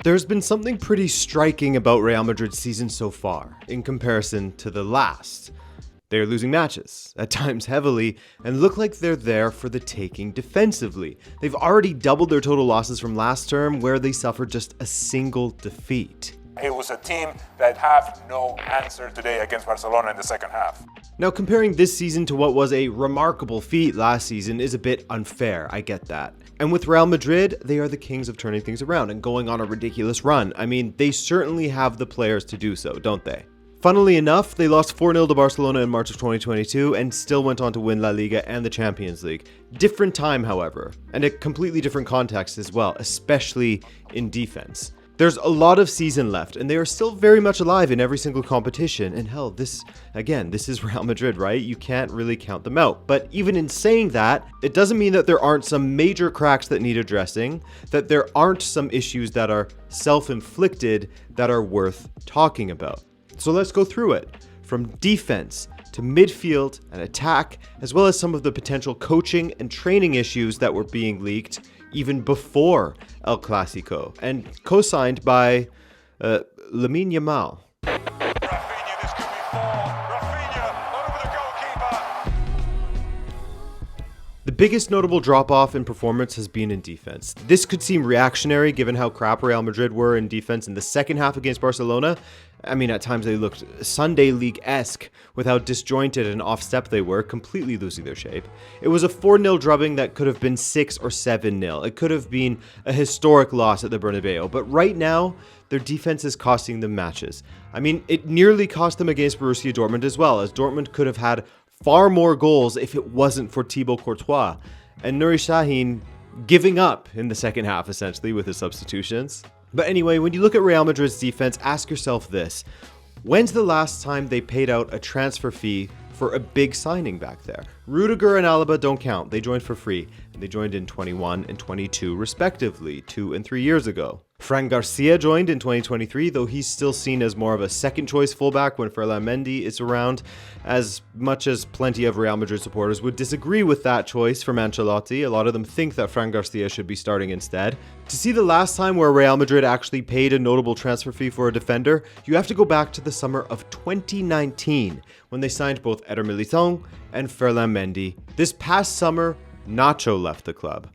There's been something pretty striking about Real Madrid's season so far, in comparison to the last. They're losing matches, at times heavily, and look like they're there for the taking defensively. They've already doubled their total losses from last term, where they suffered just a single defeat. It was a team that have no answer today against Barcelona in the second half. Now, comparing this season to what was a remarkable feat last season is a bit unfair, I get that. And with Real Madrid, they are the kings of turning things around and going on a ridiculous run. I mean, they certainly have the players to do so, don't they? Funnily enough, they lost 4-0 to Barcelona in March of 2022 and still went on to win La Liga and the Champions League. Different time, however, and a completely different context as well, especially in defense. There's a lot of season left, and they are still very much alive in every single competition. And hell, this is Real Madrid, right? You can't really count them out. But even in saying that, it doesn't mean that there aren't some major cracks that need addressing, that there aren't some issues that are self-inflicted that are worth talking about. So let's go through it, from defense to midfield and attack, as well as some of the potential coaching and training issues that were being leaked even before El Clasico, and co-signed by Lamine Yamal. Rafinha, this could be four. Rafinha, over the goalkeeper. The biggest notable drop-off in performance has been in defense. This could seem reactionary given how crap Real Madrid were in defense in the second half against Barcelona. I mean, at times they looked Sunday League-esque with how disjointed and off-step they were, completely losing their shape. It was a 4-0 drubbing that could have been 6 or 7-0. It could have been a historic loss at the Bernabeu, but right now, their defense is costing them matches. I mean, it nearly cost them against Borussia Dortmund as well, as Dortmund could have had far more goals if it wasn't for Thibaut Courtois and Nuri Sahin giving up in the second half, essentially, with his substitutions. But anyway, when you look at Real Madrid's defense, ask yourself this. When's the last time they paid out a transfer fee for a big signing back there? Rudiger and Alaba don't count. They joined for free, and they joined in 21 and 22 respectively, 2 and 3 years ago. Fran Garcia joined in 2023, though he's still seen as more of a second-choice fullback when Ferland Mendy is around, as much as plenty of Real Madrid supporters would disagree with that choice from Ancelotti. A lot of them think that Fran Garcia should be starting instead. To see the last time where Real Madrid actually paid a notable transfer fee for a defender, you have to go back to the summer of 2019, when they signed both Eder Militão and Ferland Mendy. This past summer, Nacho left the club.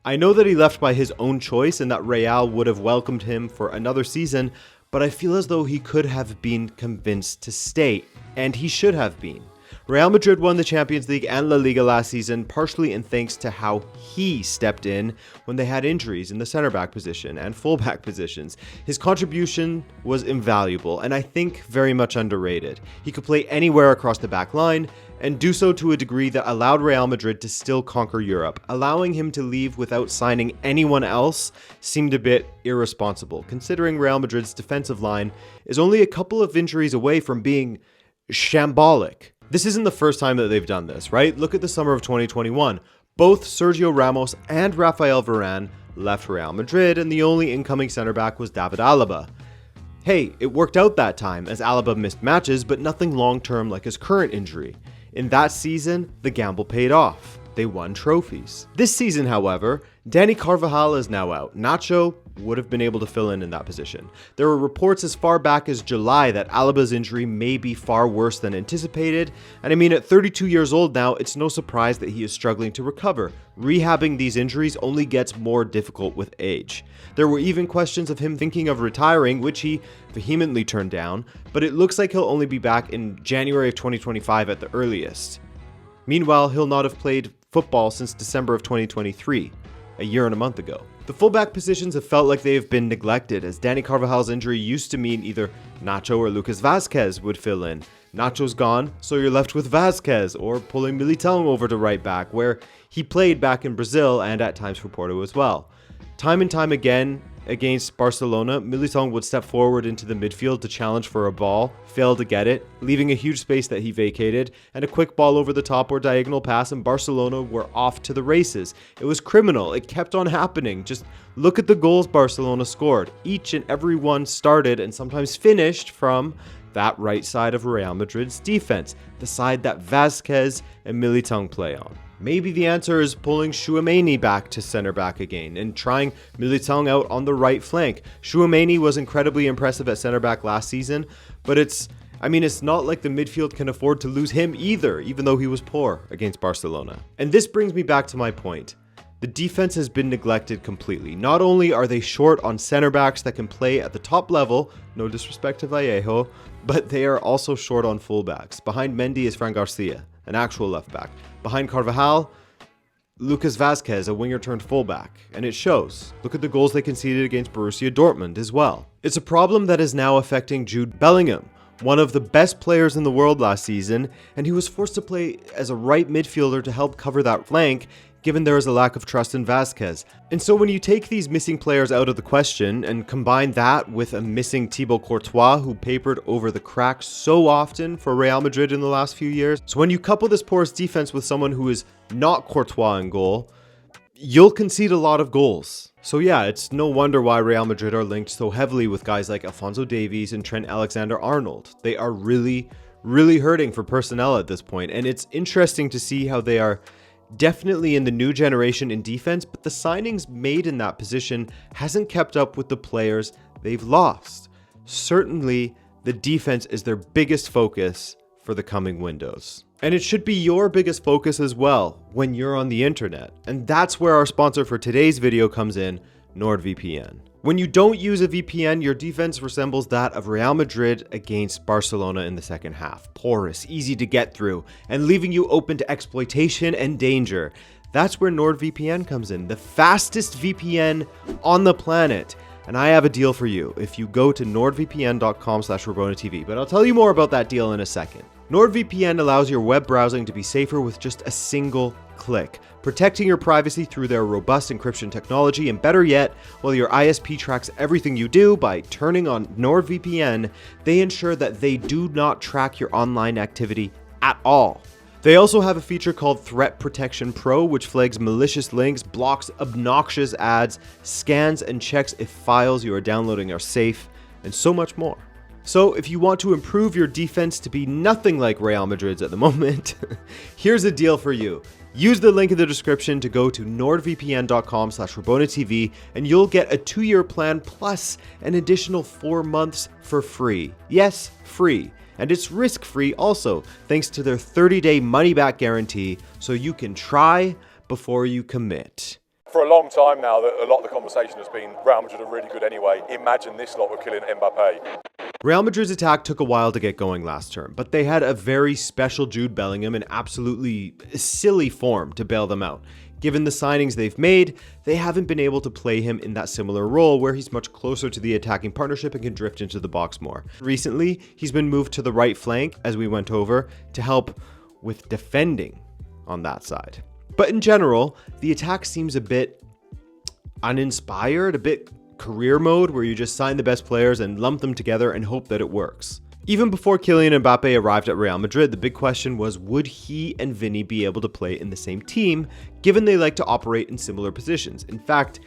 I know that he left by his own choice and that Real would have welcomed him for another season, but I feel as though he could have been convinced to stay, and he should have been. Real Madrid won the Champions League and La Liga last season, partially in thanks to how he stepped in when they had injuries in the center-back position and full-back positions. His contribution was invaluable, and I think very much underrated. He could play anywhere across the back line, and do so to a degree that allowed Real Madrid to still conquer Europe. Allowing him to leave without signing anyone else seemed a bit irresponsible, considering Real Madrid's defensive line is only a couple of injuries away from being shambolic. This isn't the first time that they've done this, right? Look at the summer of 2021. Both Sergio Ramos and Rafael Varane left Real Madrid, and the only incoming center back was David Alaba. Hey, it worked out that time, as Alaba missed matches, but nothing long-term like his current injury. In that season, the gamble paid off. They won trophies. This season, however, Dani Carvajal is now out. Nacho would have been able to fill in that position. There were reports as far back as July that Alaba's injury may be far worse than anticipated, and I mean, at 32 years old now, it's no surprise that he is struggling to recover. Rehabbing these injuries only gets more difficult with age. There were even questions of him thinking of retiring, which he vehemently turned down, but it looks like he'll only be back in January of 2025 at the earliest. Meanwhile, he'll not have played football since December of 2023, a year and a month ago. The fullback positions have felt like they have been neglected, as Dani Carvajal's injury used to mean either Nacho or Lucas Vazquez would fill in. Nacho's gone, so you're left with Vazquez, or pulling Militão over to right back, where he played back in Brazil and at times for Porto as well. Time and time again, against Barcelona, Militão would step forward into the midfield to challenge for a ball, fail to get it, leaving a huge space that he vacated, and a quick ball over the top or diagonal pass, and Barcelona were off to the races. It was criminal. It kept on happening. Just look at the goals Barcelona scored. Each and every one started and sometimes finished from that right side of Real Madrid's defense, the side that Vazquez and Militão play on. Maybe the answer is pulling Tchouaméni back to center back again and trying Militão out on the right flank. Tchouaméni was incredibly impressive at center back last season, but it's not like the midfield can afford to lose him either, even though he was poor against Barcelona. And this brings me back to my point. The defense has been neglected completely. Not only are they short on center backs that can play at the top level, no disrespect to Vallejo, but they are also short on fullbacks. Behind Mendy is Fran Garcia, an actual left back. Behind Carvajal, Lucas Vazquez, a winger turned fullback. And it shows. Look at the goals they conceded against Borussia Dortmund as well. It's a problem that is now affecting Jude Bellingham, one of the best players in the world last season, and he was forced to play as a right midfielder to help cover that flank, given there is a lack of trust in Vazquez. And so when you take these missing players out of the question and combine that with a missing Thibaut Courtois, who papered over the cracks so often for Real Madrid in the last few years, so when you couple this porous defense with someone who is not Courtois in goal, you'll concede a lot of goals. So yeah, it's no wonder why Real Madrid are linked so heavily with guys like Alphonso Davies and Trent Alexander-Arnold. They are really hurting for personnel at this point, and it's interesting to see how they are definitely in the new generation in defense, but the signings made in that position hasn't kept up with the players they've lost. Certainly, the defense is their biggest focus for the coming windows. And it should be your biggest focus as well when you're on the internet. And that's where our sponsor for today's video comes in, NordVPN. When you don't use a VPN, your defense resembles that of Real Madrid against Barcelona in the second half. Porous, easy to get through, and leaving you open to exploitation and danger. That's where NordVPN comes in, the fastest VPN on the planet. And I have a deal for you if you go to nordvpn.com/RabonaTV, but I'll tell you more about that deal in a second. NordVPN allows your web browsing to be safer with just a single click, protecting your privacy through their robust encryption technology, and better yet, while your ISP tracks everything you do by turning on NordVPN, they ensure that they do not track your online activity at all. They also have a feature called Threat Protection Pro, which flags malicious links, blocks obnoxious ads, scans and checks if files you are downloading are safe, and so much more. So if you want to improve your defense to be nothing like Real Madrid's at the moment, here's a deal for you. Use the link in the description to go to nordvpn.com/RabonaTV and you'll get a 2-year plan plus an additional 4 months for free. Yes, free. And it's risk-free also, thanks to their 30-day money-back guarantee, so you can try before you commit. For a long time now, a lot of the conversation has been Real Madrid are really good anyway. Imagine this lot were killing Mbappé. Real Madrid's attack took a while to get going last term, but they had a very special Jude Bellingham in absolutely silly form to bail them out. Given the signings they've made, they haven't been able to play him in that similar role where he's much closer to the attacking partnership and can drift into the box more. Recently, he's been moved to the right flank, as we went over, to help with defending on that side. But in general, the attack seems a bit uninspired, a bit career mode where you just sign the best players and lump them together and hope that it works. Even before Kylian Mbappé arrived at Real Madrid, the big question was, would he and Vini be able to play in the same team, given they like to operate in similar positions? In fact,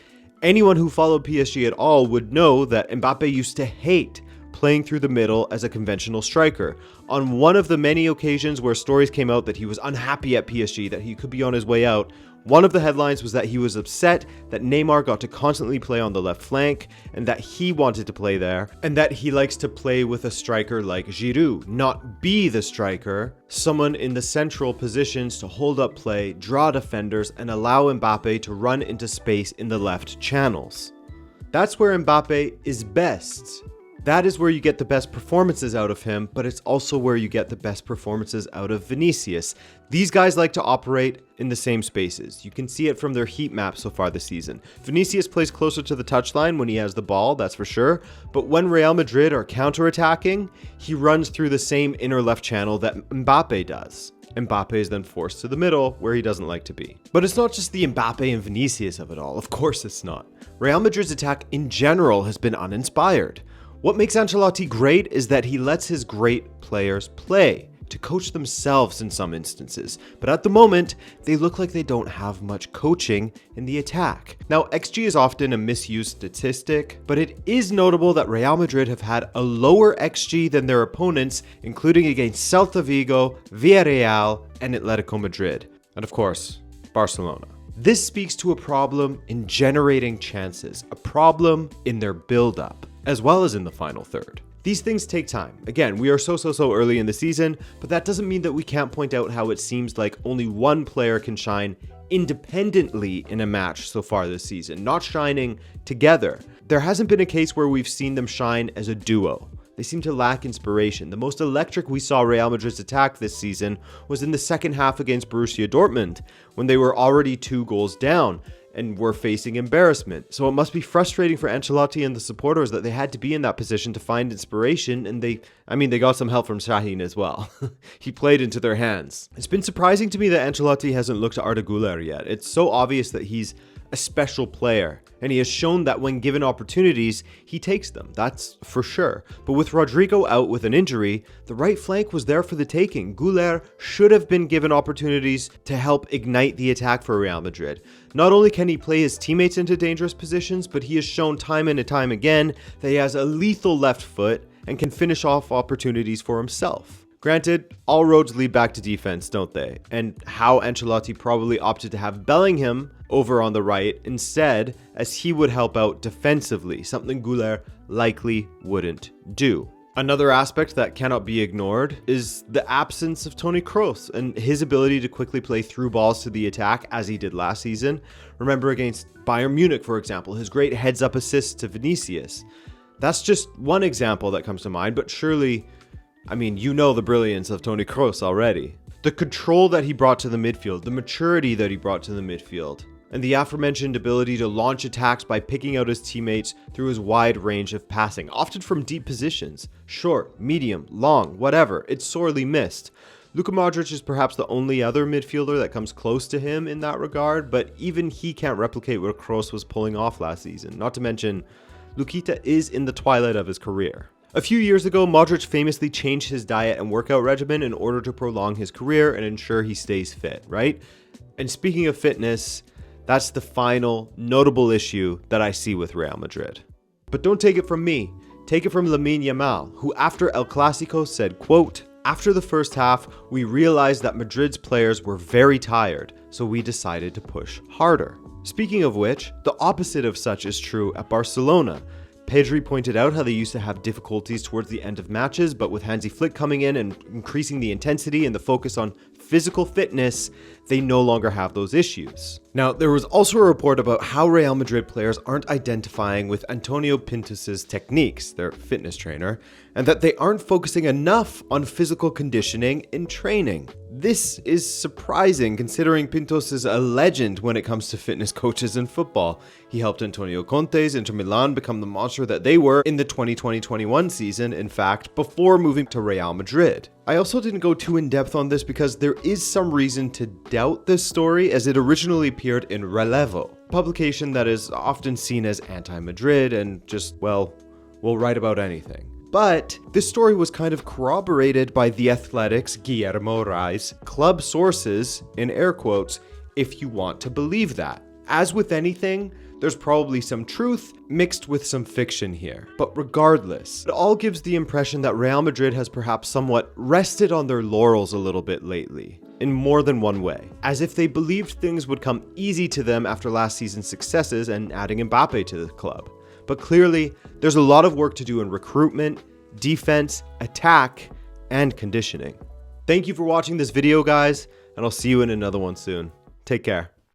anyone who followed PSG at all would know that Mbappé used to hate playing through the middle as a conventional striker. On one of the many occasions where stories came out that he was unhappy at PSG, that he could be on his way out, one of the headlines was that he was upset that Neymar got to constantly play on the left flank and that he wanted to play there, and that he likes to play with a striker like Giroud, not be the striker, someone in the central positions to hold up play, draw defenders, and allow Mbappé to run into space in the left channels. That's where Mbappé is best. That is where you get the best performances out of him, but it's also where you get the best performances out of Vinicius. These guys like to operate in the same spaces. You can see it from their heat map so far this season. Vinicius plays closer to the touchline when he has the ball, that's for sure, but when Real Madrid are counterattacking, he runs through the same inner left channel that Mbappé does. Mbappé is then forced to the middle, where he doesn't like to be. But it's not just the Mbappé and Vinicius of it all, of course it's not. Real Madrid's attack in general has been uninspired. What makes Ancelotti great is that he lets his great players play, to coach themselves in some instances. But at the moment, they look like they don't have much coaching in the attack. Now, XG is often a misused statistic, but it is notable that Real Madrid have had a lower XG than their opponents, including against Celta Vigo, Villarreal, and Atletico Madrid. And of course, against Barcelona. This speaks to a problem in generating chances, a problem in their build-up, as well as in the final third. These things take time. Again, we are so early in the season, but that doesn't mean that we can't point out how it seems like only one player can shine independently in a match so far this season, not shining together. There hasn't been a case where we've seen them shine as a duo. They seem to lack inspiration. The most electric we saw Real Madrid's attack this season was in the second half against Borussia Dortmund, when they were already 2 goals down and were facing embarrassment. So it must be frustrating for Ancelotti and the supporters that they had to be in that position to find inspiration, and they got some help from Şahin as well. He played into their hands. It's been surprising to me that Ancelotti hasn't looked to Arda Güler yet. It's so obvious that he's a special player, and he has shown that when given opportunities, he takes them, that's for sure. But with Rodrigo out with an injury, the right flank was there for the taking. Güler should have been given opportunities to help ignite the attack for Real Madrid. Not only can he play his teammates into dangerous positions, but he has shown time and time again that he has a lethal left foot and can finish off opportunities for himself. Granted, all roads lead back to defense, don't they? And how Ancelotti probably opted to have Bellingham over on the right instead, as he would help out defensively, something Güler likely wouldn't do. Another aspect that cannot be ignored is the absence of Toni Kroos and his ability to quickly play through balls to the attack as he did last season. Remember against Bayern Munich, for example, his great heads-up assist to Vinicius. That's just one example that comes to mind, but surely, you know the brilliance of Toni Kroos already. The control that he brought to the midfield, the maturity that he brought to the midfield, and the aforementioned ability to launch attacks by picking out his teammates through his wide range of passing, often from deep positions, short, medium, long, whatever. It's sorely missed. Luka Modric is perhaps the only other midfielder that comes close to him in that regard, but even he can't replicate what Kroos was pulling off last season. Not to mention, Lukita is in the twilight of his career. A few years ago, Modric famously changed his diet and workout regimen in order to prolong his career and ensure he stays fit, right? And speaking of fitness, that's the final notable issue that I see with Real Madrid. But don't take it from me. Take it from Lamine Yamal, who after El Clasico said, quote, "After the first half, we realized that Madrid's players were very tired, so we decided to push harder." Speaking of which, the opposite of such is true at Barcelona. Pedri pointed out how they used to have difficulties towards the end of matches, but with Hansi Flick coming in and increasing the intensity and the focus on physical fitness, they no longer have those issues. Now, there was also a report about how Real Madrid players aren't identifying with Antonio Pintus's techniques, their fitness trainer, and that they aren't focusing enough on physical conditioning in training. This is surprising considering Pintus is a legend when it comes to fitness coaches in football. He helped Antonio Conte's Inter Milan become the monster that they were in the 2020-21 season, in fact, before moving to Real Madrid. I also didn't go too in depth on this because there is some reason to doubt this story, as it originally appeared in Relevo, a publication that is often seen as anti-Madrid and just, will write about anything. But this story was kind of corroborated by The Athletic's Guillermo Reis club sources, in air quotes, if you want to believe that. As with anything, there's probably some truth mixed with some fiction here. But regardless, it all gives the impression that Real Madrid has perhaps somewhat rested on their laurels a little bit lately, in more than one way. As if they believed things would come easy to them after last season's successes and adding Mbappé to the club. But clearly, there's a lot of work to do in recruitment, defense, attack, and conditioning. Thank you for watching this video, guys, and I'll see you in another one soon. Take care.